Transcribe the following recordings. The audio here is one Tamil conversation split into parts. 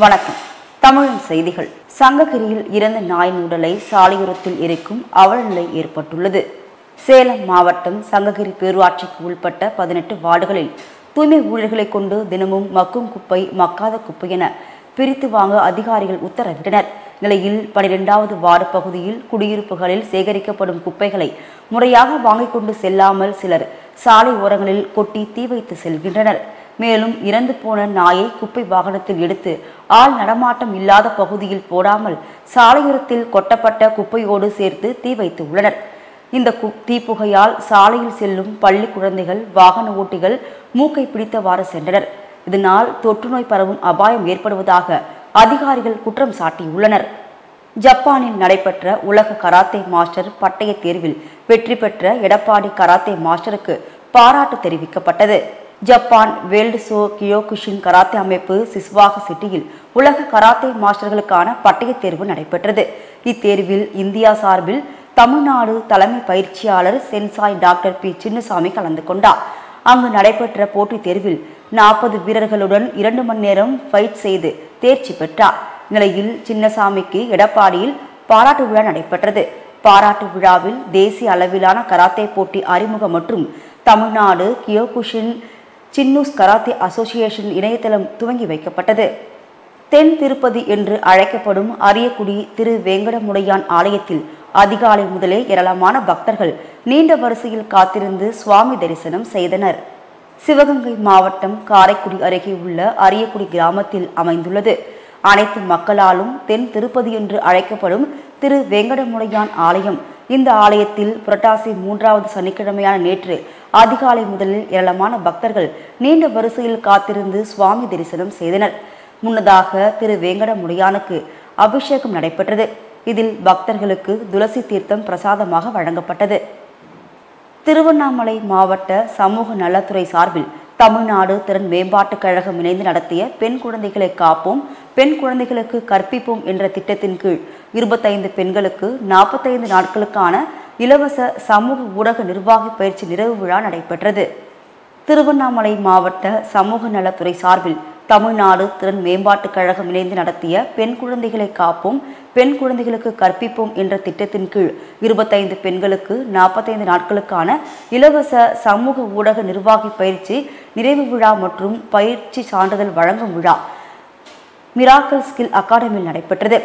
வணக்கம். தமிழின் செய்திகள். சங்ககிரியில் இறந்த நாயின் உடலை சாலையோரத்தில் எரிக்கும் அவலநிலை ஏற்பட்டுள்ளது. சேலம் மாவட்டம் சங்ககிரி பேரூராட்சிக்கு உட்பட்ட 18 வார்டுகளில் தூய்மை ஊழியர்களை கொண்டு தினமும் மக்கும் குப்பை, மக்காத குப்பை என பிரித்து வாங்க அதிகாரிகள் உத்தரவிட்டனர். நிலையில் 12வது வார்டு பகுதியில் குடியிருப்புகளில் சேகரிக்கப்படும் குப்பைகளை முறையாக வாங்கிக் கொண்டு செல்லாமல் சிலர் சாலை ஓரங்களில் கொட்டி தீ வைத்து செல்கின்றனர். மேலும் இறந்து போன நாயை குப்பை வாகனத்தில் எடுத்து ஆள் நடமாட்டம் இல்லாத பகுதியில் போடாமல் சாலையோரத்தில் கொட்டப்பட்ட குப்பையோடு சேர்த்து தீ வைத்து உள்ளனர். இந்த தீப்புகையால் சாலையில் செல்லும் பள்ளி குழந்தைகள், வாகன ஓட்டிகள் மூக்கை பிடித்தவாறு சென்றனர். இதனால் தொற்றுநோய் பரவும் அபாயம் ஏற்படுவதாக அதிகாரிகள் குற்றம் சாட்டியுள்ளனர். ஜப்பானில் நடைபெற்ற உலக கராத்தே மாஸ்டர் பட்டய தேர்வில் வெற்றி பெற்ற எடப்பாடி கராத்தே மாஸ்டருக்கு பாராட்டு தெரிவிக்கப்பட்டது. Japan world so Kyokushin karate அமைப்பு சிஸ்வாக சிட்டியில் உலக கராத்தே மாஸ்டர்களுக்கான பட்டய தேர்வு நடைபெற்றது. இத்தேர்வில் இந்தியா சார்பில் தமிழ்நாடு தலைமை பயிற்சியாளர் சென்சாய் டாக்டர் பி சின்னசாமி கலந்து கொண்டார். அங்கு நடைபெற்ற போட்டித் தேர்வில் 40 வீரர்களுடன் 2 மணி நேரம் ஃபைட் செய்து தேர்ச்சி பெற்றார். நிலையில் சின்னசாமிக்கு எடப்பாடியில் பாராட்டு விழா நடைபெற்றது. பாராட்டு விழாவில் தேசிய அளவிலான கராத்தே போட்டி அறிமுகம் மற்றும் தமிழ்நாடு கியோகுஷின் சின்னூஸ் கராத்தே அசோசியேஷன் இணையதளம் துவங்கி வைக்கப்பட்டது. தென் திருப்பதி என்று அழைக்கப்படும் அரியக்குடி திரு வேங்கடமுடையான் ஆலயத்தில் அதிகாலை முதலே ஏராளமான பக்தர்கள் நீண்ட வரிசையில் காத்திருந்து சுவாமி தரிசனம் செய்தனர். சிவகங்கை மாவட்டம் காரைக்குடி அருகே உள்ள அரியக்குடி கிராமத்தில் அமைந்துள்ளது. அனைத்து மக்களாலும் தென் திருப்பதி என்று அழைக்கப்படும் திரு வேங்கடமுடையான் ஆலயம். இந்த ஆலயத்தில் புரட்டாசி 3வது சனிக்கிழமையான நேற்று அதிகாலை முதலில் ஏராளமான பக்தர்கள் நீண்ட வரிசையில் காத்திருந்து சுவாமி தரிசனம் செய்தனர். முன்னதாக திரு வேங்கடமுடையானுக்கு அபிஷேகம் நடைபெற்றது. இதில் பக்தர்களுக்கு துளசி தீர்த்தம் பிரசாதமாக வழங்கப்பட்டது. திருவண்ணாமலை மாவட்ட சமூக நலத்துறை சார்பில் தமிழ்நாடு திறன் மேம்பாட்டுக் கழகம் இணைந்து நடத்திய பெண் குழந்தைகளை காப்போம், பெண் குழந்தைகளுக்கு கற்பிப்போம் என்ற திட்டத்தின் கீழ் 25 பெண்களுக்கு 45 நாட்களுக்கான இலவச சமூக ஊடக நிர்வாகி பயிற்சி நிறைவு விழா நடைபெற்றது. திருவண்ணாமலை மாவட்ட சமூக நலத்துறை சார்பில் தமிழ்நாடு திறன் மேம்பாட்டுக் கழகம் இணைந்து நடத்திய பெண் குழந்தைகளை காப்போம், பெண் குழந்தைகளுக்கு கற்பிப்போம் என்ற திட்டத்தின் கீழ் 25 பெண்களுக்கு 45 நாட்களுக்கான இலவச சமூக ஊடக நிர்வாகி பயிற்சி நிறைவு விழா மற்றும் பயிற்சி சான்றிதழ் வழங்கும் விழா மிராக்கல் ஸ்கில் அகாடமியில் நடைபெற்றது.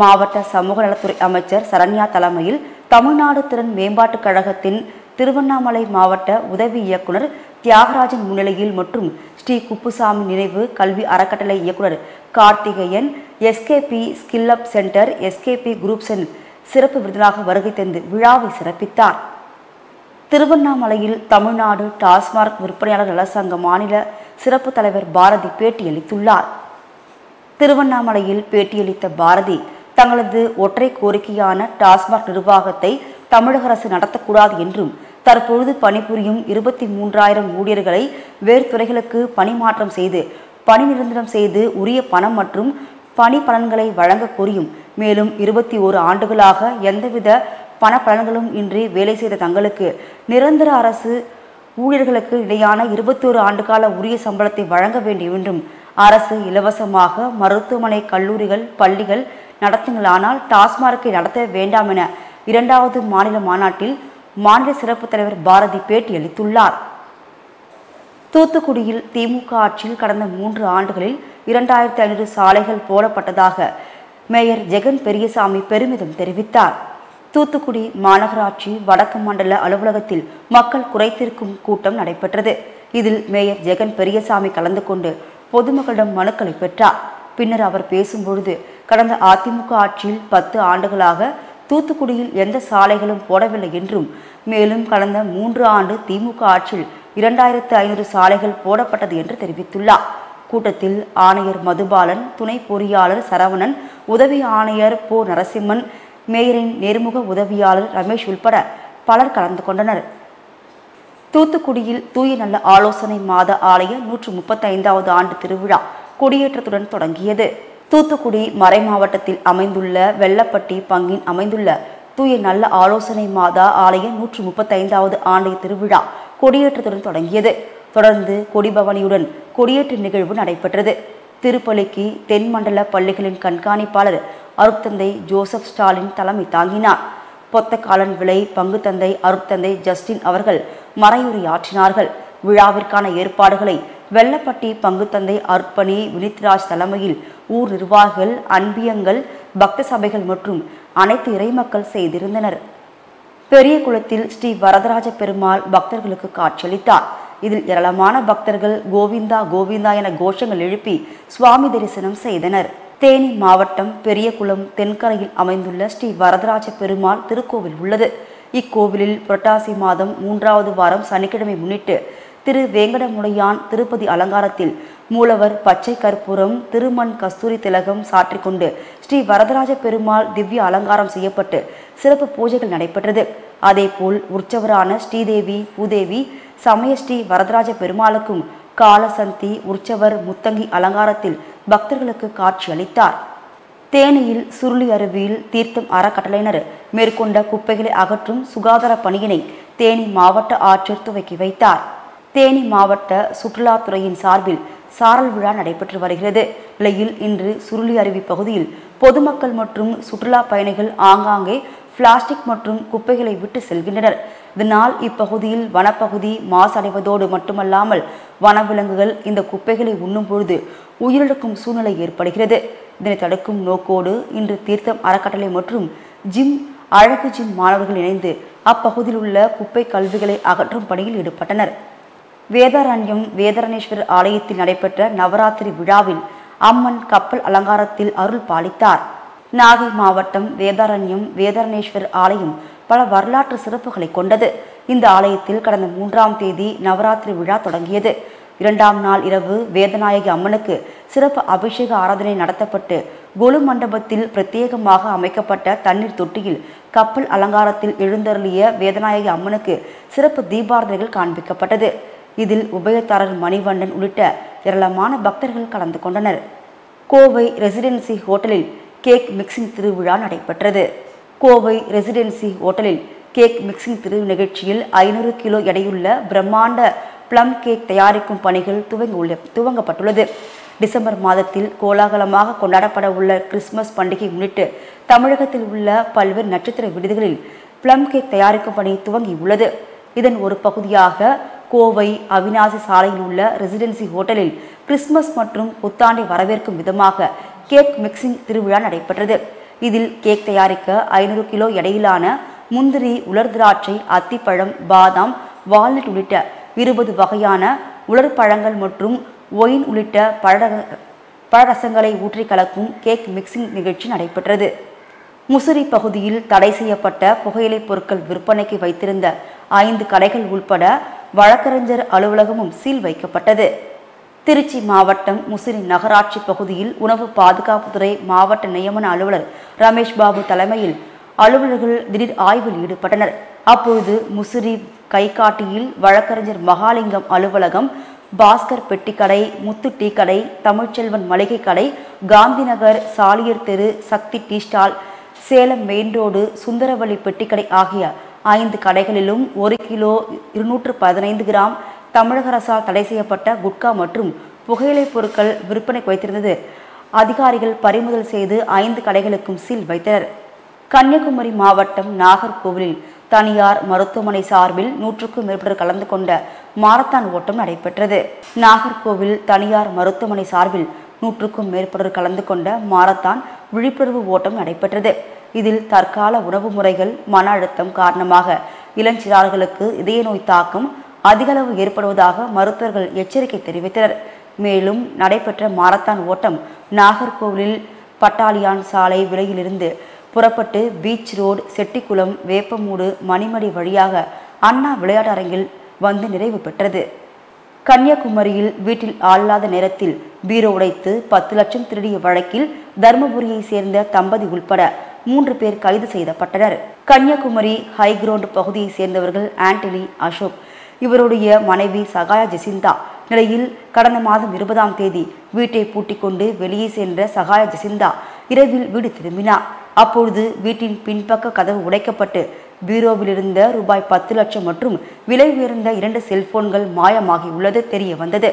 மாவட்ட சமூக நலத்துறை அமைச்சர் சரண்யா தலைமையில் தமிழ்நாடு திறன் மேம்பாட்டுக் கழகத்தின் திருவண்ணாமலை மாவட்ட உதவி இயக்குனர் தியாகராஜன் முன்னிலையில் மற்றும் ஸ்ரீ குப்புசாமி நினைவு கல்வி அறக்கட்டளை இயக்குனர் கார்த்திகேயன், எஸ்கேபி ஸ்கில் அப் சென்டர், எஸ்கேபி குரூப்ஸின் சிறப்பு விருதினாக வருகை தந்து விழாவை சிறப்பித்தார். திருவண்ணாமலையில் தமிழ்நாடு டாஸ்மாக் விற்பனையாளர் நலசங்க மாநில சிறப்பு தலைவர் பாரதி பேட்டியளித்துள்ளார். திருவண்ணாமலையில் பேட்டியளித்த பாரதி, தங்களது ஒற்றை கோரிக்கையான டாஸ்மாக் நிர்வாகத்தை தமிழக அரசு நடத்தக்கூடாது என்றும் தற்பொழுது பணிபுரியும் 23,000 ஊழியர்களை வேறு துறைகளுக்கு பணிமாற்றம் செய்து பணி நிரந்தரம் செய்து உரிய பணம் மற்றும் பணி பலன்களை வழங்க கோரியும், மேலும் 21 ஆண்டுகளாக எந்தவித பண பலன்களும் இன்றி வேலை செய்த தங்களுக்கு நிரந்தர அரசு ஊழியர்களுக்கு இடையான 21 ஆண்டுகால உரிய சம்பளத்தை வழங்க வேண்டும் என்றும், அரசு இலவசமாக மருத்துவமனை, கல்லூரிகள், பள்ளிகள் நடத்துங்களானால் டாஸ்மார்க்கை நடத்த வேண்டாம் என 2வது மாநில மாநாட்டில் மாநில சிறப்பு தலைவர் பாரதி பேட்டியளித்துள்ளார். தூத்துக்குடியில் திமுக ஆட்சியில் கடந்த 3 ஆண்டுகளில் 2500 சாலைகள் போடப்பட்டதாக மேயர் ஜெகன் பெரியசாமி பெருமிதம் தெரிவித்தார். தூத்துக்குடி மாநகராட்சி வடக்கு மண்டல அலுவலகத்தில் மக்கள் குறைதீர்க்கும் கூட்டம் நடைபெற்றது. இதில் மேயர் ஜெகன் பெரியசாமி கலந்து கொண்டு பொதுமக்களிடம் மனுக்களை பெற்றார். பின்னர் அவர் பேசும்பொழுது, கடந்த அதிமுக ஆட்சியில் 10 ஆண்டுகளாக தூத்துக்குடியில் எந்த சாலைகளும் போடவில்லை என்றும், மேலும் கடந்த 3 ஆண்டு திமுக ஆட்சியில் 2500 சாலைகள் போடப்பட்டது என்று தெரிவித்துள்ளார். கூட்டத்தில் ஆணையர் மதுபாலன், துணை பொறியாளர் சரவணன், உதவி ஆணையர் போ நரசிம்மன், மேயரின் நேர்முக உதவியாளர் ரமேஷ் உள்பட பலர் கலந்து கொண்டனர். தூத்துக்குடியில் தூய நல்ல ஆலோசனை மாத ஆலய 135வது ஆண்டு திருவிழா கொடியேற்றத்துடன் தொடங்கியது. தூத்துக்குடி மறை மாவட்டத்தில் அமைந்துள்ள வெள்ளப்பட்டி பங்கின் அமைந்துள்ள தூய நல்ல ஆலோசனை மாதா ஆலய 135வது ஆண்டு திருவிழா கொடியேற்றத்துடன் தொடங்கியது. தொடர்ந்து கொடிபவனியுடன் கொடியேற்று நிகழ்வு நடைபெற்றது. திருப்பலிக்கு தென்மண்டல பள்ளிகளின் கண்காணிப்பாளர் அருட்தந்தை ஜோசப் ஸ்டாலின் தலைமை தாங்கினார். பொத்தக்காலன் விலை பங்கு தந்தை அருட்தந்தை ஜஸ்டின் அவர்கள் மறையுரையாற்றினார்கள். விழாவிற்கான ஏற்பாடுகளை வெள்ளப்பட்டி பங்குத்தந்தை அர்ப்பணி வினித்ராஜ் தலைமையில் ஊர் நிர்வாகிகள், அன்பியங்கள், பக்த சபைகள் மற்றும் அனைத்து இறைமக்கள் செய்திருந்தனர். பெரிய குளத்தில் ஸ்ரீ வரதராஜ பெருமாள் பக்தர்களுக்கு காட்சியளித்தார். இதில் ஏராளமான பக்தர்கள் கோவிந்தா கோவிந்தா என கோஷங்கள் எழுப்பி சுவாமி தரிசனம் செய்தனர். தேனி மாவட்டம் பெரியகுளம் தென்கரையில் அமைந்துள்ள ஸ்ரீ வரதராஜ பெருமாள் திருக்கோவில் உள்ளது. இக்கோவிலில் புரட்டாசி மாதம் 3வது வாரம் சனிக்கிழமை முன்னிட்டு திரு வேங்கடமுடையான் திருப்பதி அலங்காரத்தில் மூலவர் பச்சை கற்பூரம், திருமண் கஸ்தூரி திலகம் சாற்றிக்கொண்டு ஸ்ரீ வரதராஜ பெருமாள் திவ்ய அலங்காரம் செய்யப்பட்டு சிறப்பு பூஜைகள் நடைபெற்றது. அதேபோல் உற்சவரான ஸ்ரீதேவி பூதேவி சமய ஸ்ரீ வரதராஜ பெருமாளுக்கும் காலசந்தி உற்சவர் முத்தங்கி அலங்காரத்தில் பக்தர்களுக்கு காட்சி அளித்தார். தேனியில் சுருளி அருவியில் தீர்த்தம் அறக்கட்டளையினர் மேற்கொண்ட குப்பைகளை அகற்றும் சுகாதார பணியினை தேனி மாவட்ட ஆட்சியர் துவக்கி வைத்தார். தேனி மாவட்ட சுற்றுலாத்துறையின் சார்பில் சாரல் விழா நடைபெற்று வருகிறது. நிலையில் இன்று சுருளி அருவி பகுதியில் பொதுமக்கள் மற்றும் சுற்றுலா பயணிகள் ஆங்காங்கே பிளாஸ்டிக் மற்றும் குப்பைகளை விட்டு செல்கின்றனர். இதனால் இப்பகுதியில் வனப்பகுதி மாசடைவதோடு மட்டுமல்லாமல் வனவிலங்குகள் இந்த குப்பைகளை உண்ணும் பொழுது உயிரிழக்கும் சூழ்நிலை ஏற்படுகிறது. இதனை தடுக்கும் நோக்கோடு இன்று தீர்த்தம் அறக்கட்டளை மற்றும் அழகு ஜிம் மாணவர்கள் இணைந்து அப்பகுதியில் உள்ள குப்பை கல்விகளை அகற்றும் பணியில் ஈடுபட்டனர். வேதாரண்யம் வேதரணேஸ்வரர் ஆலயத்தில் நடைபெற்ற நவராத்திரி விழாவில் அம்மன் கப்பல் அலங்காரத்தில் அருள் பாலித்தார். நாகை மாவட்டம் வேதாரண்யம் வேதரணேஸ்வரர் ஆலயம் பல வரலாற்று சிறப்புகளை கொண்டது. இந்த ஆலயத்தில் கடந்த 3ஆம் தேதி நவராத்திரி விழா தொடங்கியது. 2ஆம் நாள் இரவு வேதநாயகி அம்மனுக்கு சிறப்பு அபிஷேக ஆராதனை நடத்தப்பட்டு கொலு மண்டபத்தில் பிரத்யேகமாக அமைக்கப்பட்ட தண்ணீர் தொட்டியில் கப்பல் அலங்காரத்தில் எழுந்தருளிய வேதநாயகி அம்மனுக்கு சிறப்பு தீபாராதனைகள் காண்பிக்கப்பட்டது. இதில் உபயதாரர் மணிவண்ணன் உள்ளிட்ட ஏராளமான பக்தர்கள் கலந்து கொண்டனர். கோவை ரெசிடென்சி ஹோட்டலில் கேக் மிக்சிங் திருவிழா நடைபெற்றது. கோவை ரெசிடென்சி ஹோட்டலில் கேக் மிக்சிங் திரு நிகழ்ச்சியில் 500 கிலோ எடையுள்ள பிரம்மாண்ட பிளம் கேக் தயாரிக்கும் பணிகள் துவங்கப்பட்டுள்ளது. டிசம்பர் மாதத்தில் கோலாகலமாக கொண்டாடப்பட உள்ள கிறிஸ்துமஸ் பண்டிகை முன்னிட்டு தமிழகத்தில் உள்ள பல்வேறு நட்சத்திர விடுதிகளில் பிளம் கேக் தயாரிக்கும் பணி துவங்கியுள்ளது. இதன் ஒரு பகுதியாக கோவை அவிநாசி சாலையில் உள்ள ரெசிடென்சி ஹோட்டலில் கிறிஸ்துமஸ் மற்றும் புத்தாண்டை வரவேற்கும் விதமாக கேக் மிக்சிங் திருவிழா நடைபெற்றது. இதில் கேக் தயாரிக்க 500 கிலோ எடையிலான முந்திரி, உலர் திராட்சை, அத்திப்பழம், பாதாம், வால்நட் உள்ளிட்ட 20 வகையான உலர் பழங்கள் மற்றும் ஒயின் உள்ளிட்ட பழரசங்களை ஊற்றி கலக்கும் கேக் மிக்சிங் நிகழ்ச்சி நடைபெற்றது. முசிறி பகுதியில் தடை செய்யப்பட்ட புகையிலை பொருட்கள் விற்பனைக்கு வைத்திருந்த 5 கடைகள் உள்பட வழக்கறிஞர் அலுவலகமும் சீல் வைக்கப்பட்டது. திருச்சி மாவட்டம் முசிறி நகராட்சி பகுதியில் உணவு பாதுகாப்புத்துறை மாவட்ட நியமன அலுவலர் ரமேஷ் பாபு தலைமையில் அலுவலர்கள் திடீர் ஆய்வில் ஈடுபட்டனர். அப்பொழுது முசிறி கைகாட்டியில் வழக்கறிஞர் மகாலிங்கம் அலுவலகம், பாஸ்கர் பெட்டிக்கடை, முத்து டீ கடை, தமிழ்ச்செல்வன் மளிகை கடை, காந்தி நகர், சாலியர் தெரு, Sakthi tea stall, Salem main road, Sundaravalli பெட்டிக்கடை ஆகிய 5 கடைகளிலும் 1 கிலோ 215 கிராம் தமிழக அரசால் தடை செய்யப்பட்ட குட்கா மற்றும் புகையிலை பொருட்கள் விற்பனைக்கு வைத்திருந்தது அதிகாரிகள் பறிமுதல் செய்து 5 கடைகளுக்கும் சீல் வைத்தனர். கன்னியாகுமரி மாவட்டம் நாகர்கோவிலில் தனியார் மருத்துவமனை சார்பில் 100க்கும் மேற்பட்டோர் கலந்து கொண்ட மாரத்தான் ஓட்டம் நடைபெற்றது. நாகர்கோவில் தனியார் மருத்துவமனை சார்பில் 100க்கும் மேற்பட்டோர் கலந்து கொண்ட மாரத்தான் விழிப்புணர்வு ஓட்டம் நடைபெற்றது. இதில் தற்கால உணவு முறைகள், மன அழுத்தம் காரணமாக இளஞ்சிறார்களுக்கு இதய நோய் தாக்கம் அதிகளவு ஏற்படுவதாக மருத்துவர்கள் எச்சரிக்கை தெரிவித்தனர். மேலும் நடைபெற்ற மாரத்தான் ஓட்டம் நாகர்கோவிலில் பட்டாலியான் சாலை விலையிலிருந்து புறப்பட்டு பீச் ரோடு, செட்டிக்குளம், வேப்பமூடு, மணிமடி வழியாக அண்ணா விளையாட்டு அரங்கில் வந்து நிறைவு பெற்றது. கன்னியாகுமரியில் வீட்டில் ஆளாத நேரத்தில் பீரோ உடைத்து 10 லட்சம் திருடிய வழக்கில் தர்மபுரியை சேர்ந்த தம்பதி உள்பட 3 பேர் கைது செய்யப்பட்டனர். கன்னியாகுமரி ஹைகிரவுண்ட் பகுதியை சேர்ந்தவர்கள் ஆண்டனி அசோக், இவருடைய மனைவி சகாயா ஜெசிந்தா. நிலையில் கடந்த மாதம் 20ஆம் தேதி வீட்டை பூட்டிக் கொண்டு வெளியே சென்ற சகாயா ஜெசிந்தா இரவில் வீடு திரும்பினார். அப்பொழுது வீட்டின் பின்பக்க கதவு உடைக்கப்பட்டு பீரோவில் இருந்த ரூபாய் 10 லட்சம் மற்றும் விலை உயர்ந்த 2 செல்போன்கள் மாயமாகி உள்ளது தெரிய வந்தது.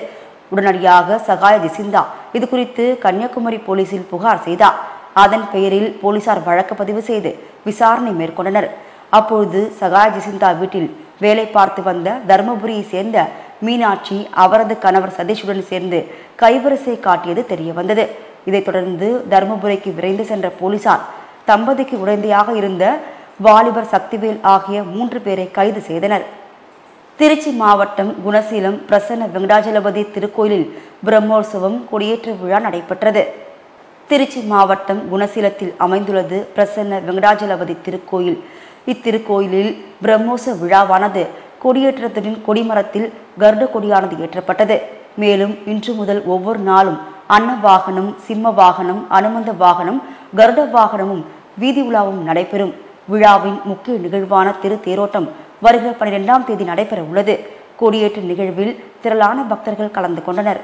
உடனடியாக சகாய ஜெசிந்தா இது குறித்து கன்னியாகுமரி போலீசில் புகார் செய்தார். அதன் பெயரில் போலீசார் வழக்கு பதிவு செய்து விசாரணை மேற்கொண்டனர். அப்பொழுது சகாய ஜெசிந்தா வீட்டில் வேலை பார்த்து வந்த தருமபுரியை சேர்ந்த மீனாட்சி அவரது கணவர் சதீஷுடன் சேர்ந்து கைவரிசை காட்டியது தெரிய வந்தது. இதைத் தொடர்ந்து தருமபுரிக்கு விரைந்து சென்ற போலீசார் தம்பதிக்கு உடந்தையாக இருந்த வாலிபர் சக்திவேல் ஆகிய 3 பேரை கைது செய்தனர். திருச்சி மாவட்டம் குணசீலம் பிரசன்ன வெங்கடாஜலபதி திருக்கோயிலில் பிரம்மோற்சவம் கொடியேற்ற விழா நடைபெற்றது. திருச்சி மாவட்டம் குணசீலத்தில் அமைந்துள்ளது பிரசன்ன வெங்கடாஜலபதி திருக்கோயில். இத்திருக்கோயிலில் பிரம்மோற்சவ விழாவானது கொடியேற்றத்துடன் கொடிமரத்தில் கருட கொடியானது ஏற்றப்பட்டது. மேலும் இன்று முதல் ஒவ்வொரு நாளும் அன்ன வாகனம், சிம்ம வாகனம், அனுமந்த வாகனம், கருட வாகனமும் வீதி உலாவும் நடைபெறும். விழாவின் முக்கிய நிகழ்வான திரு தேரோட்டம் வருகிற 12ஆம் தேதி நடைபெற உள்ளது. கொடியேற்ற நிகழ்வில் திரளான பக்தர்கள் கலந்து கொண்டனர்.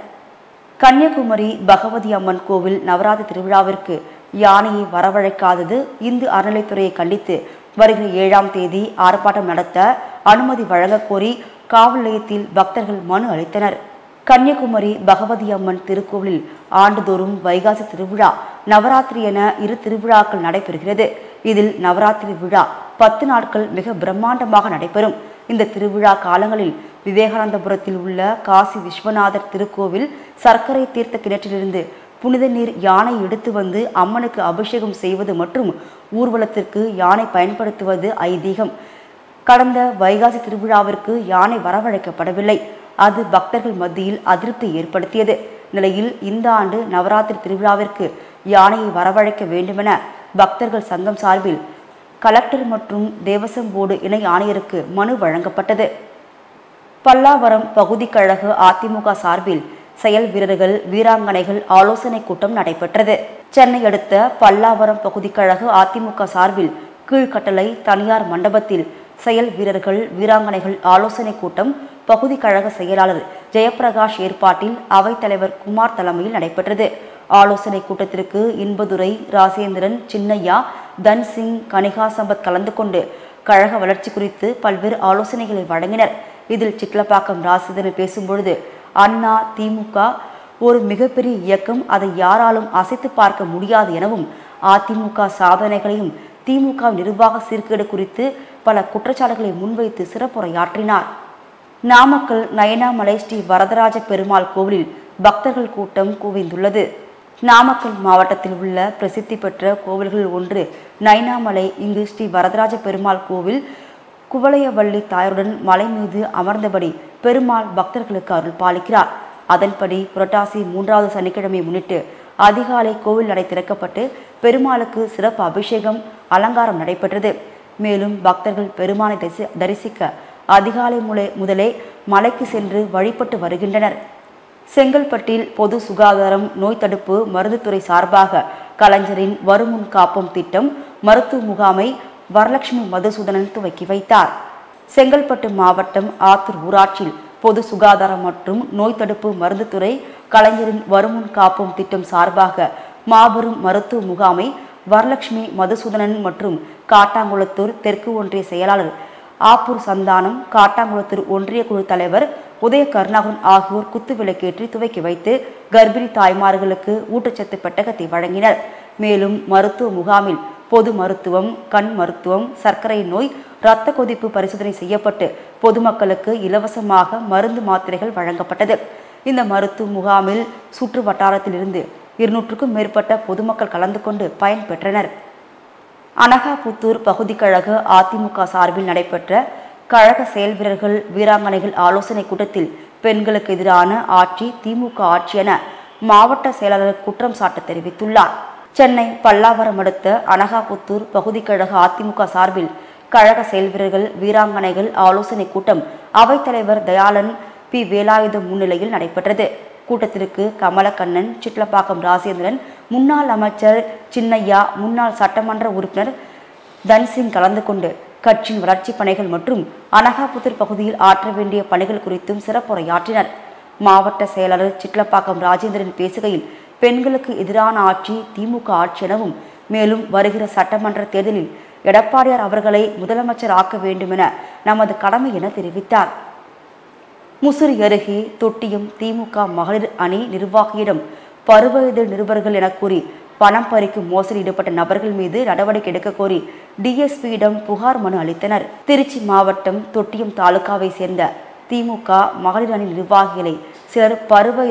கன்னியாகுமரி பகவதி அம்மன் கோவில் நவராத்திரி திருவிழாவிற்கு யானையை வரவழைக்காதது இந்து அறநிலைத்துறையை கண்டித்து வருகிற 7ஆம் தேதி ஆர்ப்பாட்டம் நடத்த அனுமதி வழங்க கோரி காவல் நிலையத்தில் பக்தர்கள் மனு அளித்தனர். கன்னியாகுமரி பகவதி அம்மன் திருக்கோவிலில் ஆண்டுதோறும் வைகாசி திருவிழா, நவராத்திரி என 2 திருவிழாக்கள் நடைபெறுகிறது. இதில் நவராத்திரி விழா 10 நாட்கள் மிக பிரம்மாண்டமாக நடைபெறும். இந்த திருவிழா காலங்களில் விவேகானந்தபுரத்தில் உள்ள காசி விஸ்வநாதர் திருக்கோவில் சர்க்கரை தீர்த்த கிணற்றிலிருந்து புனித நீர் யானை எடுத்து வந்து அம்மனுக்கு அபிஷேகம் செய்வது மற்றும் ஊர்வலத்திற்கு யானை பயன்படுத்துவது ஐதீகம். கடந்த வைகாசி திருவிழாவிற்கு யானை வரவழைக்கப்படவில்லை. அது பக்தர்கள் மத்தியில் அதிருப்தி ஏற்படுத்தியது. நிலையில் இந்த ஆண்டு நவராத்திரி திருவிழாவிற்கு யானையை வரவழைக்க வேண்டுமென பக்தர்கள் சங்கம் சார்பில் கலெக்டர் மற்றும் தேவசம் போர்டு இணை ஆணையருக்கு மனு வழங்கப்பட்டது. பல்லாவரம் பகுதி கழக அதிமுக சார்பில் செயல் வீரர்கள், வீராங்கனைகள் ஆலோசனை கூட்டம் நடைபெற்றது. சென்னை அடுத்த பல்லாவரம் பகுதி கழக அதிமுக சார்பில் கீழ்கட்டளை தனியார் மண்டபத்தில் செயல் வீரர்கள், வீராங்கனைகள் ஆலோசனை கூட்டம் பகுதி கழக செயலாளர் ஜெயபிரகாஷ் ஏற்பாட்டில் அவைத்தலைவர் குமார் தலைமையில் நடைபெற்றது. ஆலோசனை கூட்டத்திற்கு இன்பதுரை, ராசேந்திரன், சின்னையா, தன்சிங், கனிகா சம்பத் கலந்து கொண்டு கழக வளர்ச்சி குறித்து பல்வேறு ஆலோசனைகளை வழங்கினர். இதில் சிட்லப்பாக்கம் ராசேந்திரன் பேசும்பொழுது, அண்ணா திமுக ஒரு மிகப்பெரிய இயக்கம், அதை யாராலும் அசைத்து பார்க்க முடியாது எனவும் அதிமுக சாதனைகளையும் திமுக நிர்வாக சீர்கேடு குறித்து பல குற்றச்சாட்டுகளை முன்வைத்து சிறப்புரையாற்றினார். நாமக்கல் நயனாமலை ஸ்ரீ வரதராஜ பெருமாள் கோவிலில் பக்தர்கள் கூட்டம் குவிந்துள்ளது. நாமக்கல் மாவட்டத்தில் உள்ள பிரசித்தி பெற்ற கோவில்களில் ஒன்று நயனாமலை. இங்கு ஸ்ரீ வரதராஜ பெருமாள் கோவில் குவளையவள்ளி தாயாருடன் மலை மீது அமர்ந்தபடி பெருமாள் பக்தர்களுக்கு அருள் பாலிக்கிறார். அதன்படி புரட்டாசி 3வது சனிக்கிழமை முன்னிட்டு அதிகாலை கோவில் நடை திறக்கப்பட்டு பெருமாளுக்கு சிறப்பு அபிஷேகம், அலங்காரம் நடைபெற்றது. மேலும் பக்தர்கள் பெருமானை தரிசிக்க அதிகாலை முதலே மலைக்கு சென்று வழிபட்டு வருகின்றனர். செங்கல்பட்டில் பொது சுகாதாரம், நோய் தடுப்பு மருந்துத்துறை சார்பாக கலைஞரின் வருமுன் காப்போம் திட்டம் மருத்துவ முகாமை வரலட்சுமி மதுசூதனன் துவக்கி வைத்தார். செங்கல்பட்டு மாவட்டம் ஆத்தூர் ஊராட்சியில் பொது சுகாதாரம் மற்றும் நோய் தடுப்பு மருந்துத்துறை கலைஞரின் வருமுன் காப்போம் திட்டம் சார்பாக மாபெரும் மருத்துவ முகாமை வரலட்சுமி மதுசூதனன் மற்றும் காட்டாங்குளத்தூர் தெற்கு ஒன்றிய செயலாளர் ஆப்பூர் சந்தானம், காட்டாங்குளத்தூர் ஒன்றிய குழு தலைவர் உதய கருணாகரன் ஆகியோர் குத்துவிளக்கேற்றி துவக்கி வைத்து கர்ப்பிணி தாய்மார்களுக்கு ஊட்டச்சத்து பெட்டகத்தை வழங்கினர். மேலும் மருத்துவ முகாமில் பொது மருத்துவம், கண் மருத்துவம், சர்க்கரை நோய், இரத்த கொதிப்பு பரிசோதனை செய்யப்பட்டு பொதுமக்களுக்கு இலவசமாக மருந்து மாத்திரைகள் வழங்கப்பட்டது. இந்த மருத்துவ முகாமில் சுற்று வட்டாரத்திலிருந்து 200க்கும் மேற்பட்ட பொதுமக்கள் கலந்து கொண்டு பயன்பெற்றனர். அனகாபுத்தூர் பகுதி கழக அதிமுக சார்பில் நடைபெற்ற கழக செயல் வீரர்கள், வீராங்கனைகள் ஆலோசனை கூட்டத்தில் பெண்களுக்கு எதிரான ஆட்சி திமுக ஆட்சி என மாவட்ட செயலாளர் குற்றம் சாட்ட தெரிவித்துள்ளார். சென்னை பல்லாவரம் அடுத்த அனகாபுத்தூர் பகுதி கழக அதிமுக சார்பில் கழக செயல் வீரர்கள், வீராங்கனைகள் ஆலோசனை கூட்டம் அவைத்தலைவர் தயாளன் பி. வேலாயுதம் முன்னிலையில் நடைபெற்றது. கூட்டத்திற்கு கமலக்கண்ணன், சிட்லப்பாக்கம் ராசேந்திரன், முன்னாள் அமைச்சர் சின்னையா, முன்னாள் சட்டமன்ற உறுப்பினர் தன்சிங் கலந்து கொண்டு கட்சியின் வளர்ச்சி பணிகள் மற்றும் அனகாபுத்தூர் பகுதியில் ஆற்ற வேண்டிய பணிகள் குறித்தும் சிறப்புரையாற்றினர். மாவட்ட செயலாளர் சிட்லப்பாக்கம் ராஜேந்திரன் பேசுகையில், பெண்களுக்கு எதிரான ஆட்சி திமுக ஆட்சி எனவும், மேலும் வருகிற சட்டமன்ற தேர்தலில் எடப்பாடியார் அவர்களை முதலமைச்சர் ஆக்க வேண்டும் என நமது கடமை என தெரிவித்தார். முசிறி அருகே தொட்டியம் திமுக மகளிர் அணி நிர்வாகியிடம் பருவ நிருபர்கள் என கூறி பணம் பறிக்கும் மோசடி ஈடுபட்ட நபர்கள் மீது நடவடிக்கை எடுக்க கோரி டிஎஸ்பியிடம் புகார் மனு அளித்தனர். திருச்சி மாவட்டம் தொட்டியம் தாலுகாவை சேர்ந்த திமுக மகளிர் அணி நிர்வாகிகளை சிலர் பருவ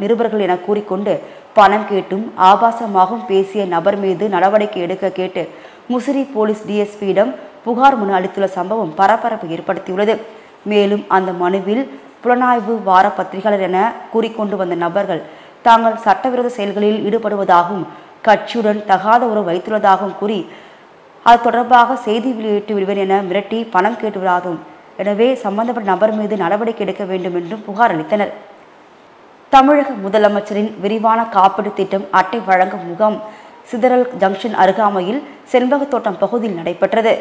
நிருபர்கள் என கூறிக்கொண்டு பணம் கேட்டும் ஆபாசமாகவும் பேசிய நபர் மீது நடவடிக்கை எடுக்க கேட்டு முசிறி போலீஸ் டிஎஸ்பியிடம் புகார் மனு அளித்துள்ள சம்பவம் பரபரப்பு ஏற்படுத்தியுள்ளது. மேலும் அந்த மனுவில் புலனாய்வு வார பத்திரிகையாளர் என கூறிக்கொண்டு வந்த நபர்கள் தாங்கள் சட்டவிரோத செயல்களில் ஈடுபடுவதாகவும் கட்சியுடன் தகாத உறவு வைத்துள்ளதாகவும் கூறி அது தொடர்பாக செய்தி வெளியிட்டு விடுவேன் என மிரட்டி பணம் கேட்டுவதாகவும், எனவே சம்பந்தப்பட்ட நபர் மீது நடவடிக்கை எடுக்க வேண்டும் என்றும் புகார் அளித்தனர். தமிழக முதலமைச்சரின் விரிவான காப்பீடு திட்டம் அட்டை வழங்கும் முகாம் சிதறல் ஜங்ஷன் அருகாமையில் செண்பகத்தோட்டம் பகுதியில் நடைபெற்றது.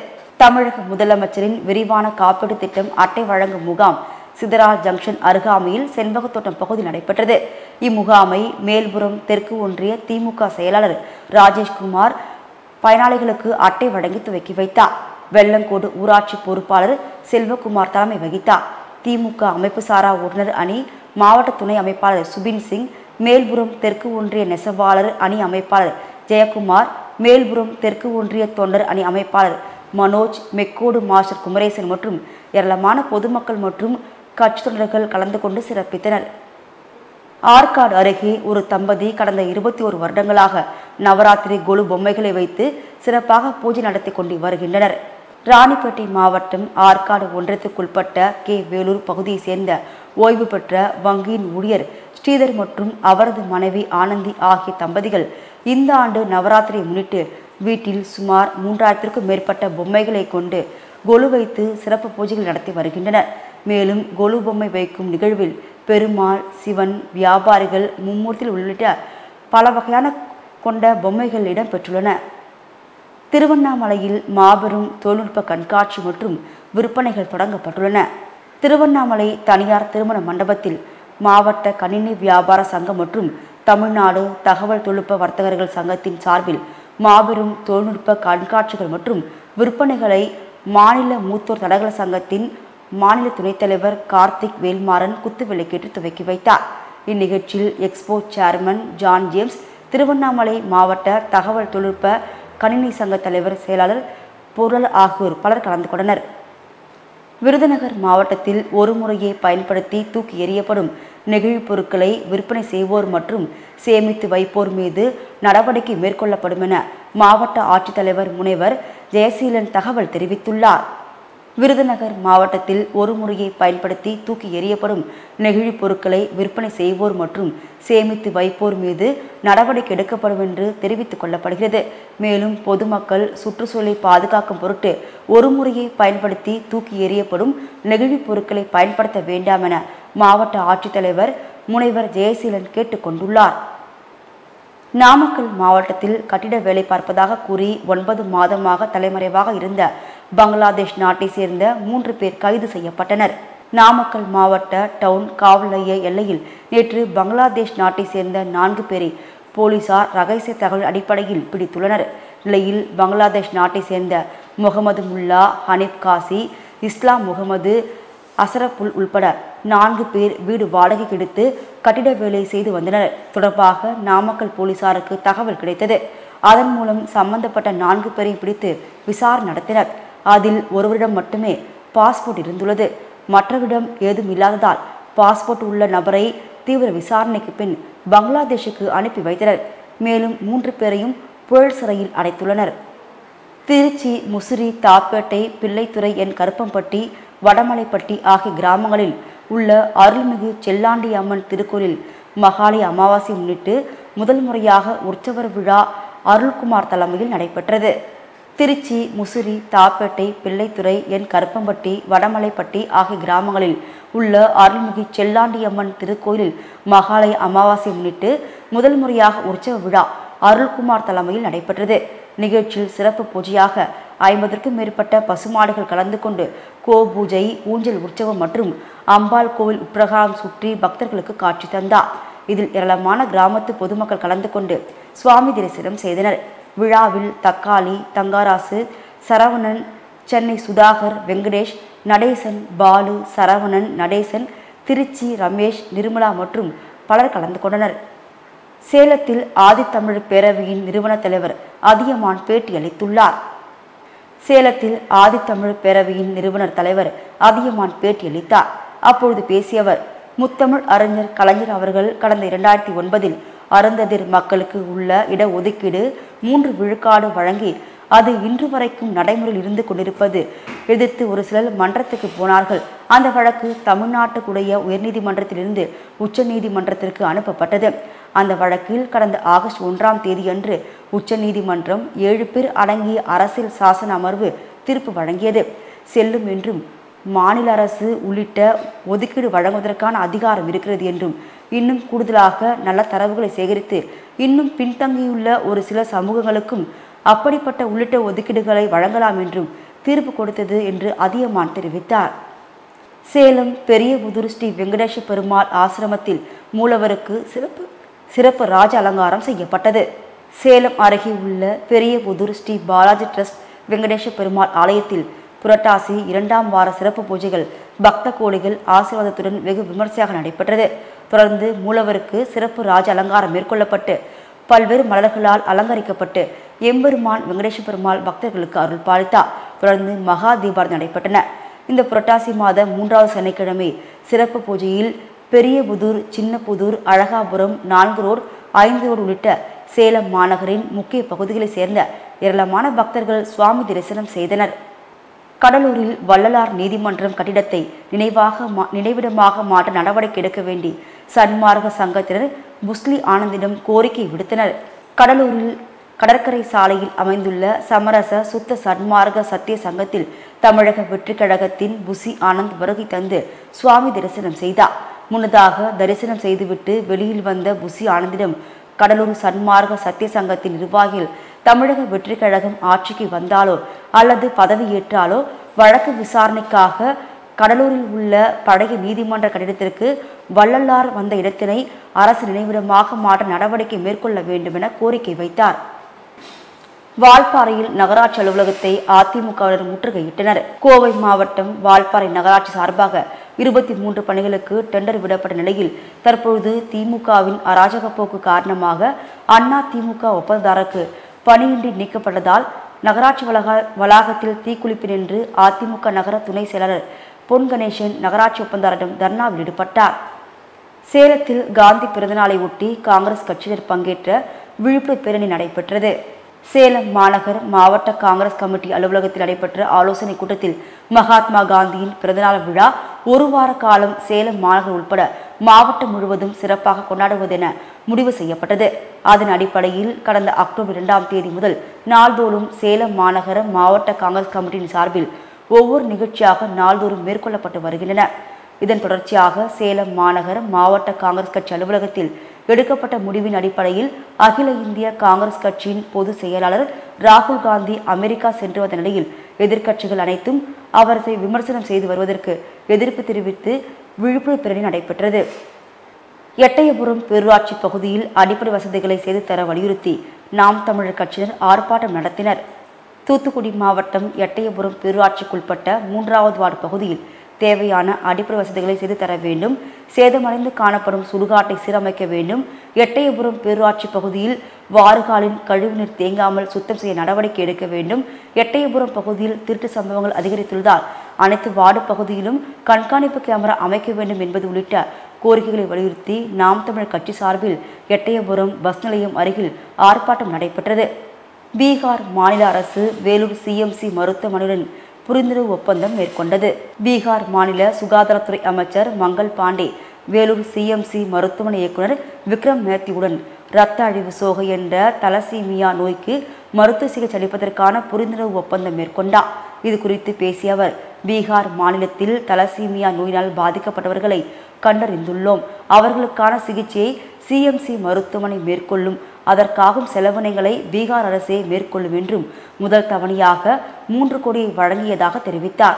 தமிழக முதலமைச்சரின் விரிவான காப்பீடு திட்டம் அட்டை வழங்கும் முகாம் சிதறால் ஜங்ஷன் அருகாமையில் செண்பகத்தோட்டம் பகுதியில் நடைபெற்றது. இம்முகாமை மேல்புறம் தெற்கு ஒன்றிய திமுக செயலாளர் ராஜேஷ்குமார் பயனாளிகளுக்கு அட்டை வழங்கி துவக்கி வைத்தார். வெள்ளங்கோடு ஊராட்சி பொறுப்பாளர் செல்வகுமார் தலைமை வகித்தார். திமுக அமைப்பு சாரா ஓட்டுநர் அணி மாவட்ட துணை அமைப்பாளர் சுபின் சிங், மேல்புறம் தெற்கு ஒன்றிய நெசவாளர் அணி அமைப்பாளர் ஜெயக்குமார், மேல்புறம் தெற்கு ஒன்றிய தொண்டர் அணி அமைப்பாளர் மனோஜ், மெக்கோடு மாஸ்டர் குமரேசன் மற்றும் ஏராளமான பொதுமக்கள் மற்றும் கட்சி தொண்டர்கள் கலந்து கொண்டு சிறப்பித்தனர். ஆற்காடு அருகே ஒரு தம்பதி கடந்த 21 வருடங்களாக நவராத்திரி கொலு பொம்மைகளை வைத்து சிறப்பாக பூஜை நடத்தி கொண்டு வருகின்றனர். ராணிப்பேட்டை மாவட்டம் ஆற்காடு ஒன்றியத்துக்குட்பட்ட கே வேலூர் பகுதியை சேர்ந்த ஓய்வு பெற்ற வங்கியின் ஊழியர் ஸ்ரீதர் மற்றும் அவரது மனைவி ஆனந்தி ஆகிய தம்பதிகள் இந்த ஆண்டு நவராத்திரியை முன்னிட்டு வீட்டில் சுமார் 3000க்கும் மேற்பட்ட பொம்மைகளை கொண்டு கொலு வைத்து சிறப்பு பூஜைகள் நடத்தி வருகின்றனர். மேலும் கொலு பொம்மை வைக்கும் நிகழ்வில் பெருமாள், சிவன், வியாபாரிகள், மும்மூர்த்திகள் உள்ளிட்ட பல வகையான கொண்ட பொம்மைகள் இடம்பெற்றுள்ளன. திருவண்ணாமலையில் மாபெரும் தொழில்நுட்ப கண்காட்சி மற்றும் விற்பனைகள் தொடங்கப்பட்டுள்ளன. திருவண்ணாமலை தனியார் திருமண மண்டபத்தில் மாவட்ட கணினி வியாபார சங்கம் மற்றும் தமிழ்நாடு தகவல் தொழில்நுட்ப வர்த்தகர்கள் சங்கத்தின் சார்பில் மாபெரும் தொழில்நுட்ப கண்காட்சிகள் மற்றும் விற்பனைகளை மாநில மூத்தோர் தடகள சங்கத்தின் மாநில துணைத் தலைவர் கார்த்திக் வேல்மாறன் குத்துவிளக்கேற்றி துவக்கி வைத்தார். இந்நிகழ்ச்சியில் expo chairman John James, Tiruvannamalai மாவட்ட தகவல் தொழில்நுட்ப கணினி சங்க தலைவர், செயலாளர், பொருளாளர் ஆகியோர் பலர் கலந்து கொண்டனர். விருதுநகர் மாவட்டத்தில் ஒரு முறையை பயன்படுத்தி தூக்கி எறியப்படும் நெகிழிப் பொருட்களை விற்பனை செய்வோர் மற்றும் சேமித்து வைப்போர் மீது நடவடிக்கை மேற்கொள்ளப்படும் என மாவட்ட ஆட்சித்தலைவர் முனைவர் ஜெயசீலன் தகவல் தெரிவித்துள்ளார். விருதுநகர் மாவட்டத்தில் ஒரு முறையை பயன்படுத்தி தூக்கி எறியப்படும் நெகிழிப் பொருட்களை விற்பனை செய்வோர் மற்றும் சேமித்து வைப்போர் மீது நடவடிக்கை எடுக்கப்படும் என்று தெரிவித்துக் கொள்ளப்படுகிறது. மேலும் பொதுமக்கள் சுற்றுச்சூழலை பாதுகாக்கும் பொருட்டு ஒரு முறையை பயன்படுத்தி தூக்கி எறியப்படும் நெகிழிப் பொருட்களை பயன்படுத்த வேண்டாம் என மாவட்ட ஆட்சித்தலைவர் முனைவர் ஜெயசீலன் கேட்டுக்கொண்டுள்ளார். நாமக்கல் மாவட்டத்தில் கட்டிட வேலை பார்ப்பதாக கூறி 9 மாதமாக தலைமறைவாக இருந்த பங்களாதேஷ் நாட்டை சேர்ந்த 3 பேர் கைது செய்யப்பட்டனர். நாமக்கல் மாவட்ட டவுன் காவல் நிலைய எல்லையில் நேற்று பங்களாதேஷ் நாட்டை சேர்ந்த 4 பேரை போலீசார் ரகசிய தகவல் அடிப்படையில் பிடித்துள்ளனர். நிலையில் பங்களாதேஷ் நாட்டை சேர்ந்த முகமது முல்லா, ஹனீப் காசி, இஸ்லாம் முகமது, அசரப்புல் உள்பட 4 பேர் வீடு வாடகைக்கு எடுத்து கட்டிட வேலை செய்து வந்தனர். தொடர்பாக நாமக்கல் போலீசாருக்கு தகவல் கிடைத்தது. அதன் மூலம் சம்பந்தப்பட்ட 4 பேரை பிடித்து விசாரணை நடத்தினர். அதில் ஒருவரிடம் மட்டுமே பாஸ்போர்ட் இருந்துள்ளது. மற்றவரிடம் ஏதும் இல்லாததால் பாஸ்போர்ட் உள்ள நபரை தீவிர விசாரணைக்கு பின் பங்களாதேஷுக்கு அனுப்பி வைத்தனர். மேலும் 3 பேரையும் புழல் சிறையில் அடைத்துள்ளனர். திருச்சி, முசிறி, தாப்பேட்டை, பிள்ளைத்துறை, என் கருப்பம்பட்டி, வடமலைப்பட்டி ஆகிய கிராமங்களில் உள்ள அருள்மிகு செல்லாண்டி அம்மன் திருக்கோயிலில் மகாலய அமாவாசை முன்னிட்டு முதல் முறையாக உற்சவர் விழா அருள்குமார் தலைமையில் நடைபெற்றது. திருச்சி, முசிறி, தாப்பேட்டை, பிள்ளைத்துறை, என் கருப்பம்பட்டி, வடமலைப்பட்டி ஆகிய கிராமங்களில் உள்ள அருள்மிகு செல்லாண்டியம்மன் திருக்கோயிலில் மகாலய அமாவாசை முன்னிட்டு முதல் முறையாக உற்சவ விழா அருள்குமார் தலைமையில் நடைபெற்றது. நிகழ்ச்சியில் சிறப்பு பூஜையாக 50க்கும் மேற்பட்ட பசுமாடுகள் கலந்து கொண்டு கோபூஜை, ஊஞ்சல் உற்சவம் மற்றும் அம்பாள் கோவில் உட்பிரகாரம் சுற்றி பக்தர்களுக்கு காட்சி தந்தார். இதில் ஏராளமான கிராமத்து பொதுமக்கள் கலந்து கொண்டு சுவாமி தரிசனம் செய்தனர். விழாவில் தக்காளி, தங்காராசு, சரவணன், சென்னை சுதாகர், வெங்கடேஷ், நடேசன், பாலு, சரவணன், நடேசன், திருச்சி ரமேஷ், நிர்மலா மற்றும் பலர் கலந்து கொண்டனர். சேலத்தில் ஆதித்தமிழ் பேரவையின் நிறுவன தலைவர் அதியமான் பேட்டியளித்துள்ளார். சேலத்தில் ஆதித்தமிழ் பேரவையின் நிறுவனர் தலைவர் அதியமான் பேட்டியளித்தார். அப்பொழுது பேசிய அவர், முத்தமிழ் அறிஞர் கலைஞர் அவர்கள் கடந்த 2009 அருந்ததிர் மக்களுக்கு உள்ள இடஒதுக்கீடு 3 விழுக்காடு வழங்கி அது இன்று வரைக்கும் நடைமுறையில் இருந்து கொண்டிருப்பது எதிர்த்து ஒரு சிலர் மன்றத்துக்கு போனார்கள். அந்த வழக்கு தமிழ்நாட்டுக்குடைய உயர்நீதிமன்றத்திலிருந்து உச்சநீதிமன்றத்திற்கு அனுப்பப்பட்டது. அந்த வழக்கில் கடந்த ஆகஸ்ட் 1ஆம் தேதியன்று உச்சநீதிமன்றம் 7 பேர் அடங்கிய அரசியல் சாசன அமர்வு தீர்ப்பு வழங்கியது. செல்லும் என்றும் மாநில அரசு உள்ளிட்ட ஒதுக்கீடு வழங்குவதற்கான அதிகாரம் இருக்கிறது என்றும் இன்னும் கூடுதலாக நல்ல தரவுகளை சேகரித்து இன்னும் பின்தங்கியுள்ள ஒரு சில சமூகங்களுக்கும் அப்படிப்பட்ட உள்ளிட்ட ஒதுக்கீடுகளை வழங்கலாம் என்றும் தீர்ப்பு கொடுத்தது என்று அதியமான் தெரிவித்தார். சேலம் பெரியபுதூர் ஸ்ரீ வெங்கடேஷ பெருமாள் ஆசிரமத்தில் மூலவருக்கு சிறப்பு ராஜ அலங்காரம் செய்யப்பட்டது. சேலம் அருகே உள்ள பெரியபுதூர் ஸ்ரீ பாலாஜி ட்ரஸ்ட் வெங்கடேஷ பெருமாள் ஆலயத்தில் புரட்டாசி 2ஆம் வார சிறப்பு பூஜைகள் பக்த கோடிகள் ஆசீர்வாதத்துடன் வெகு விமர்சையாக நடைபெற்றது. தொடர்ந்து மூலவருக்கு சிறப்பு ராஜ அலங்காரம் மேற்கொள்ளப்பட்டு பல்வேறு மலர்களால் அலங்கரிக்கப்பட்டு எம்பெருமான் வெங்கடேஷ பெருமாள் பக்தர்களுக்கு அருள் பாலித்தார். தொடர்ந்து மகா தீபாரதி நடைபெற்றன. இந்த புரட்டாசி மாதம் 3வது சனிக்கிழமை சிறப்பு பூஜையில் பெரியபுதூர், சின்னபுதூர், அழகாபுரம், 4 ரோடு, 5 ரோடு உள்ளிட்ட சேலம் மாநகரின் முக்கிய பகுதிகளைச் சேர்ந்த ஏராளமான பக்தர்கள் சுவாமி தரிசனம் செய்தனர். கடலூரில் வள்ளலார் நீதிமன்றம் கட்டிடத்தை நினைவிடமாக மாற்ற நடவடிக்கை எடுக்க வேண்டி சன்மார்க்க சங்கத்தினர் புஸ்லி ஆனந்திடம் கோரிக்கை விடுத்தனர். கடலூரில் கடற்கரை சாலையில் அமைந்துள்ள சமரச சுத்த சன்மார்க்க சத்திய சங்கத்தில் தமிழக வெற்றி கழகத்தின் புசி ஆனந்த் வருகை தந்து சுவாமி தரிசனம் செய்தார். முன்னதாக தரிசனம் செய்துவிட்டு வெளியில் வந்த புசி ஆனந்திடம் கடலூர் சன்மார்க்க சத்திய சங்கத்தின் நிர்வாகிகள் தமிழக வெற்றி கழகம் ஆட்சிக்கு வந்தாலோ அல்லது பதவியேற்றாலோ வழக்கு விசாரணைக்காக கடலூரில் உள்ள பழைய நீதிமன்ற கட்டிடத்திற்கு வள்ளலார் வந்த இடத்தினை அரசு நினைவிடமாக மாற்ற நடவடிக்கை மேற்கொள்ள வேண்டும் என கோரிக்கை வைத்தார். வால்பாறையில் நகராட்சி அலுவலகத்தை அதிமுகவினர் முற்றுகையிட்டனர். கோவை மாவட்டம் வால்பாறை நகராட்சி சார்பாக 23 பணிகளுக்கு டெண்டர் விடப்பட்ட நிலையில் தற்பொழுது திமுகவின் அராஜக போக்கு காரணமாக அதிமுக ஒப்பந்ததாரருக்கு பணியின்றி நீக்கப்பட்டதால் நகராட்சி வளாகத்தில் தீக்குளிப்பில் என்று அதிமுக நகர துணை செயலாளர் பொன் கணேசன் நகராட்சி ஒப்பந்ததாரிடம் தர்ணாவில் ஈடுபட்டார். சேலத்தில் காந்தி பிறந்தநாளை ஒட்டி காங்கிரஸ் கட்சியினர் பங்கேற்ற விழிப்புணர்வு பேரணி நடைபெற்றது. சேலம் மாநகர் மாவட்ட காங்கிரஸ் கமிட்டி அலுவலகத்தில் நடைபெற்ற ஆலோசனை கூட்டத்தில் மகாத்மா காந்தியின் பிறந்தநாள் விழா 1 வார காலம் சேலம் மாநகர் உட்பட மாவட்டம் முழுவதும் சிறப்பாக கொண்டாடுவதென முடிவு செய்யப்பட்டது. அதன் அடிப்படையில் கடந்த அக்டோபர் 2ஆம் தேதி முதல் நாள்தோறும் சேலம் மாநகர மாவட்ட காங்கிரஸ் கமிட்டியின் சார்பில் ஒவ்வொரு நிகழ்ச்சியாக நாள்தோறும் மேற்கொள்ளப்பட்டு வருகின்றன. இதன் தொடர்ச்சியாக சேலம் மாநகர மாவட்ட காங்கிரஸ் கட்சி அலுவலகத்தில் எடுக்கப்பட்ட முடிவின் அடிப்படையில் அகில இந்திய காங்கிரஸ் கட்சியின் பொதுச் செயலாளர் ராகுல் காந்தி அமெரிக்கா சென்று வந்த நிலையில் எதிர்க்கட்சிகள் அனைத்தும் அவரை விமர்சனம் செய்து வருவதற்கு எதிர்ப்பு தெரிவித்து விழிப்புணர்வு பேரணி நடைபெற்றது. எட்டயபுரம் பேரூராட்சி பகுதியில் அடிப்படை வசதிகளை செய்து தர வலியுறுத்தி நாம் தமிழர் கட்சியினர் ஆர்ப்பாட்டம் நடத்தினர். தூத்துக்குடி மாவட்டம் எட்டயபுரம் பேரூராட்சிக்குட்பட்ட 3வது வார்டு பகுதியில் தேவையான அடிப்படை வசதிகளை செய்து தர வேண்டும், சேதமடைந்து காணப்படும் சுடுகாட்டை சீரமைக்க வேண்டும், எட்டயபுரம் பேரூராட்சி பகுதியில் வாறுகாலின் கழிவுநீர் தேங்காமல் சுத்தம் செய்ய நடவடிக்கை எடுக்க வேண்டும், எட்டயபுரம் பகுதியில் திருட்டு சம்பவங்கள் அதிகரித்துள்ளதால் அனைத்து வார்டு பகுதியிலும் கண்காணிப்பு கேமரா அமைக்க வேண்டும் என்பது உள்ளிட்ட கோரிக்கைகளை வலியுறுத்தி நாம் தமிழர் கட்சி சார்பில் எட்டயபுரம் பஸ் நிலையம் அருகில் ஆர்ப்பாட்டம் நடைபெற்றது. பீகார் மாநில அரசு வேலூர் சிஎம்சி மருத்துவமனையுடன் புரிந்துணர்வு ஒப்பந்தம் மேற்கொண்டது. பீகார் மாநில சுகாதாரத்துறை அமைச்சர் மங்கள் பாண்டே வேலூர் சிஎம்சி மருத்துவமனை இயக்குனர் விக்ரம் மேத்யூவுடன் இரத்த அழிவு சோகை என்ற தலசீமியா நோய்க்கு மருத்துவ சிகிச்சை அளிப்பதற்கான புரிந்துணர்வு ஒப்பந்தம் மேற்கொண்டார். இது குறித்து பேசிய அவர், பீகார் மாநிலத்தில் தலசீமியா நோயினால் பாதிக்கப்பட்டவர்களை கண்டறிந்துள்ளோம். அவர்களுக்கான சிகிச்சையை சிஎம்சி மருத்துவமனை மேற்கொள்ளும். அதற்காகும் செலவினங்களை பீகார் அரசே மேற்கொள்ளும் என்றும் முதல் தவணையாக 3 கோடியை வழங்கியதாக தெரிவித்தார்.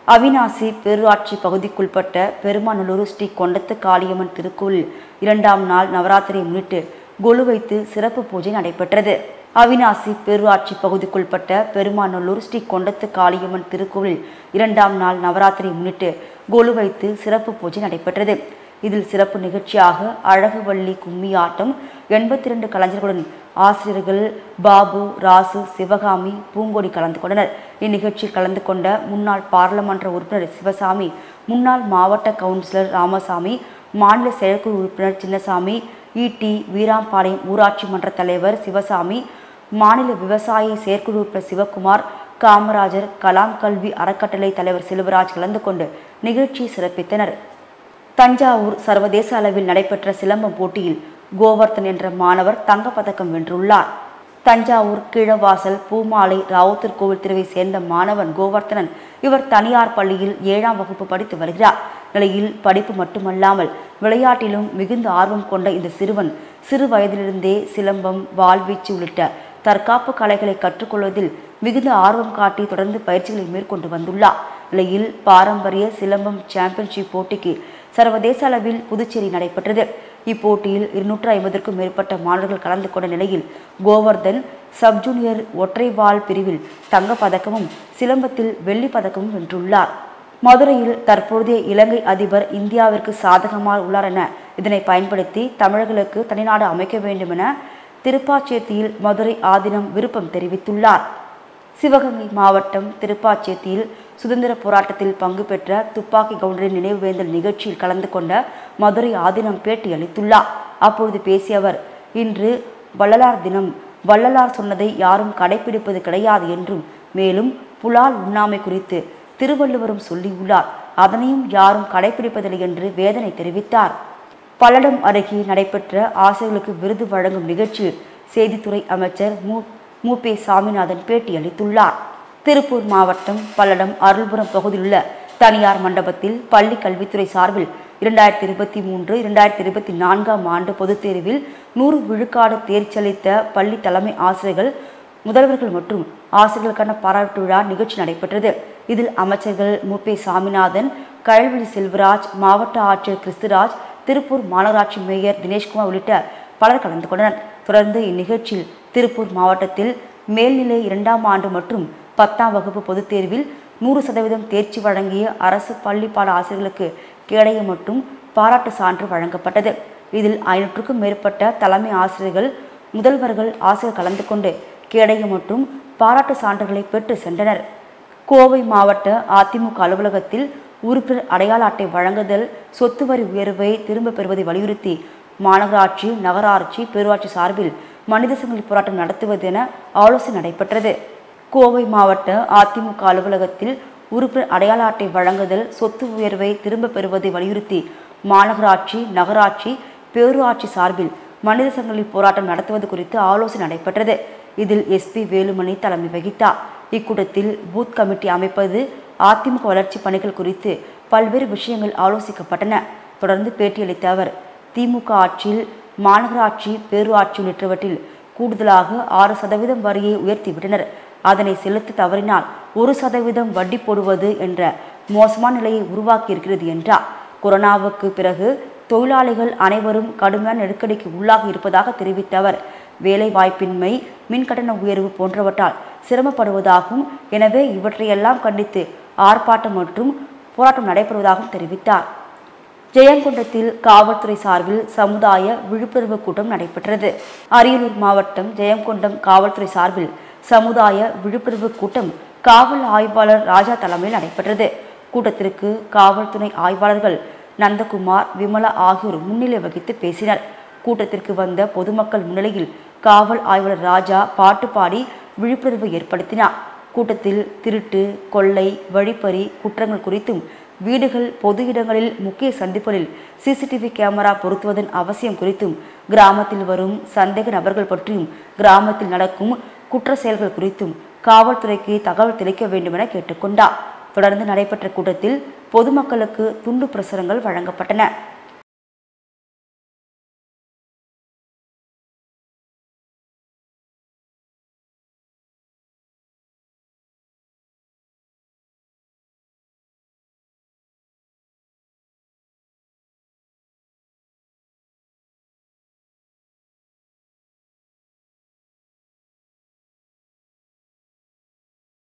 அவிநாசி பேரூராட்சி பகுதிக்குட்பட்ட பெருமாநல்லூர் ஸ்ரீ கொண்டத்து காளியம்மன் திருக்கோவில் 2ஆம் நாள் நவராத்திரியை முன்னிட்டு கொலு வைத்து சிறப்பு பூஜை நடைபெற்றது. அவிநாசி பேரூராட்சி பகுதிக்குட்பட்ட பெருமாநல்லூர் ஸ்ரீ கொண்டத்து காளியம்மன் திருக்கோவில் 2ஆம் நாள் நவராத்திரி முன்னிட்டு கொலு வைத்து சிறப்பு பூஜை நடைபெற்றது. இதில் சிறப்பு நிகழ்ச்சியாக அழகுவள்ளி கும்மி ஆட்டம் 82 கலைஞர்களுடன் ஆசிரியர்கள் பாபு, ராசு, சிவகாமி, பூங்கொடி கலந்து கொண்டனர். இந்நிகழ்ச்சியில் கலந்து கொண்ட முன்னாள் பாராளுமன்ற உறுப்பினர் சிவசாமி, முன்னாள் மாவட்ட கவுன்சிலர் ராமசாமி, மாநில செயற்குழு உறுப்பினர் சின்னசாமி, ஈட்டி வீராம்பாளையம் ஊராட்சி மன்ற தலைவர் சிவசாமி, மாநில விவசாய செயற்குழு உறுப்பினர் சிவகுமார், காமராஜர் கலாம் கல்வி அறக்கட்டளை தலைவர் செல்வராஜ் கலந்து கொண்டு நிகழ்ச்சியை சிறப்பித்தனர். தஞ்சாவூர் சர்வதேச அளவில் நடைபெற்ற சிலம்பம் போட்டியில் கோவர்தன் என்ற மாணவர் தங்கப்பதக்கம் வென்றுள்ளார். தஞ்சாவூர் கீழவாசல் பூமாலை ராவுத்தர் கோவில் தெருவை சேர்ந்த மாணவன் கோவர்தனன். இவர் தனியார் பள்ளியில் 7ஆம் வகுப்பு படித்து வருகிறார். நிலையில் படிப்பு மட்டுமல்லாமல் விளையாட்டிலும் மிகுந்த ஆர்வம் கொண்ட இந்த சிறுவன் சிறு வயதிலிருந்தே சிலம்பம், வாள்வீச்சு உள்ளிட்ட தற்காப்பு கலைகளை கற்றுக்கொள்வதில் மிகுந்த ஆர்வம் காட்டி தொடர்ந்து பயிற்சிகளை மேற்கொண்டு வந்துள்ளார். நிலையில் பாரம்பரிய சிலம்பம் சாம்பியன்ஷிப் போட்டிக்கு சர்வதேச அளவில் புதுச்சேரி நடைபெற்றது. இப்போட்டியில் 250க்கும் மேற்பட்ட மாணவர்கள் கலந்து கொண்ட நிலையில் கோவர்தன் சப் ஜூனியர் ஒற்றை வாள் பிரிவில் தங்கப்பதக்கமும் சிலம்பத்தில் வெள்ளி பதக்கமும் வென்றுள்ளார். மதுரையில் தற்போதைய இலங்கை அதிபர் இந்தியாவிற்கு சாதகமாக உள்ளார் என இதனை பயன்படுத்தி தமிழர்களுக்கு தனிநாடு அமைக்க வேண்டும் என திருப்பாச்சேத்தியில் மதுரை ஆதீனம் விருப்பம் தெரிவித்துள்ளார். சிவகங்கை மாவட்டம் திருப்பாச்சேத்தியில் சுதந்திர போராட்டத்தில் பங்கு பெற்ற துப்பாக்கி கவுண்டரின் நினைவுவேந்தல் நிகழ்ச்சியில் கலந்து கொண்ட மதுரை ஆதீனம் பேட்டி அளித்துள்ளார். அப்பொழுது பேசிய அவர், இன்று வள்ளலார் தினம், வள்ளலார் சொன்னதை யாரும் கடைபிடிப்பது கிடையாது என்றும், மேலும் புலால் உண்ணாமை குறித்து திருவள்ளுவரும் சொல்லியுள்ளார், அதனையும் யாரும் கடைபிடிப்பதில்லை என்று வேதனை தெரிவித்தார். பல்லடம் அருகே நடைபெற்ற ஆசிரியர்களுக்கு விருது வழங்கும் நிகழ்ச்சியில் செய்தித்துறை அமைச்சர் மு.பே. சாமிநாதன் பேட்டி அளித்துள்ளார். திருப்பூர் மாவட்டம் பல்லடம் அருள்புரம் பகுதியில் உள்ள தனியார் மண்டபத்தில் பள்ளி கல்வித்துறை சார்பில் 2023-2024 ஆண்டு பொதுத் தேர்வில் 100 விழுக்காடு தேர்ச்சளித்த பள்ளி தலைமை ஆசிரியர்கள், முதல்வர்கள் மற்றும் ஆசிரியர்களுக்கான பாராட்டு விழா நிகழ்ச்சி நடைபெற்றது. இதில் அமைச்சர்கள் மு.பே. சாமிநாதன், கயல்விழி செல்வராஜ், மாவட்ட ஆட்சியர் கிறிஸ்துராஜ், திருப்பூர் மாநகராட்சி மேயர் தினேஷ்குமார் உள்ளிட்ட பலர் கலந்து கொண்டனர். தொடர்ந்து இந்நிகழ்ச்சியில் திருப்பூர் மாவட்டத்தில் மேல்நிலை 2ஆம் ஆண்டு மற்றும் 10ஆம் வகுப்பு பொதுத் தேர்வில் 100% தேர்ச்சி வழங்கிய அரசு பள்ளி பாட ஆசிரியர்களுக்கு கேடயம் மற்றும் பாராட்டு சான்று வழங்கப்பட்டது. இதில் 500க்கும் மேற்பட்ட தலைமை ஆசிரியர்கள், முதல்வர்கள், ஆசிரியர் கலந்து கொண்டு கேடயம் மற்றும் பாராட்டு சான்றுகளை பெற்று சென்றனர். கோவை மாவட்ட அதிமுக அலுவலகத்தில் உறுப்பினர் அடையாள அட்டை வழங்குதல், சொத்து வரி உயர்வை திரும்ப பெறுவதை வலியுறுத்தி மாநகராட்சி, நகராட்சி, பேரூராட்சி சார்பில் மனித சங்கிலி போராட்டம் நடத்துவது என ஆலோசனை நடைபெற்றது. கோவை மாவட்ட அதிமுக அலுவலகத்தில் உறுப்பினர் அடையாள அட்டை வழங்குதல், சொத்து உயர்வை திரும்ப பெறுவதை வலியுறுத்தி மாநகராட்சி, நகராட்சி, பேரூராட்சி சார்பில் மனித சங்கிலி போராட்டம் நடத்துவது குறித்து ஆலோசனை நடைபெற்றது. இதில் எஸ்பி வேலுமணி தலைமை வகித்தார். இக்கூட்டத்தில் பூத் கமிட்டி அமைப்பது, அதிமுக வளர்ச்சி பணிகள் குறித்து பல்வேறு விஷயங்கள் ஆலோசிக்கப்பட்டன. தொடர்ந்து பேட்டியளித்த அவர், திமுக ஆட்சியில் மாநகராட்சி, பேரூராட்சி உள்ளிட்டவற்றில் கூடுதலாக 6% வரியை உயர்த்திவிட்டனர். அதனை செலுத்த தவறினால் 1% வட்டி போடுவது என்ற மோசமான நிலையை உருவாக்கி இருக்கிறது என்றார். கொரோனாவுக்கு பிறகு தொழிலாளிகள் அனைவரும் கடுமையான நெருக்கடிக்கு உள்ளாகி இருப்பதாக தெரிவித்த அவர், வேலை வாய்ப்பின்மை, மின்கட்டண உயர்வு போன்றவற்றால் சிரமப்படுவதாகவும், எனவே இவற்றையெல்லாம் கண்டித்து ஆர்ப்பாட்டம் மற்றும் போராட்டம் நடைபெறுவதாகவும் தெரிவித்தார். ஜெயங்கொண்டத்தில் காவல்துறை சார்பில் சமுதாய விழிப்புணர்வு கூட்டம் நடைபெற்றது. அரியலூர் மாவட்டம் ஜெயங்கொண்டம் காவல்துறை சார்பில் சமுதாய விழிப்புணர்வு கூட்டம் காவல் ஆய்வாளர் ராஜா தலைமையில் நடைபெற்றது. கூட்டத்திற்கு காவல் துணை ஆய்வாளர்கள் நந்தகுமார், விமலா ஆகியோர் முன்னிலை வகித்து பேசினர். கூட்டத்திற்கு வந்த பொதுமக்கள் முன்னிலையில் காவல் ஆய்வாளர் ராஜா பாட்டு பாடி விழிப்புணர்வு ஏற்படுத்தினார். கூட்டத்தில் திருட்டு, கொள்ளை, வழிப்பறி குற்றங்கள் குறித்தும், வீடுகள், பொது இடங்களில், முக்கிய சந்திப்புகளில் சிசிடிவி கேமரா பொருத்துவதன் அவசியம் குறித்தும், கிராமத்தில் வரும் சந்தேக நபர்கள் பற்றியும், கிராமத்தில் நடக்கும் குற்ற செயல்கள் குறித்தும் காவல்துறைக்கு தகவல் தெளிக்க வேண்டும் என கேட்டுக்கொண்டார். தொடர்ந்து நடைபெற்ற கூட்டத்தில் பொதுமக்களுக்கு துண்டு பிரசுரங்கள் வழங்கப்பட்டன.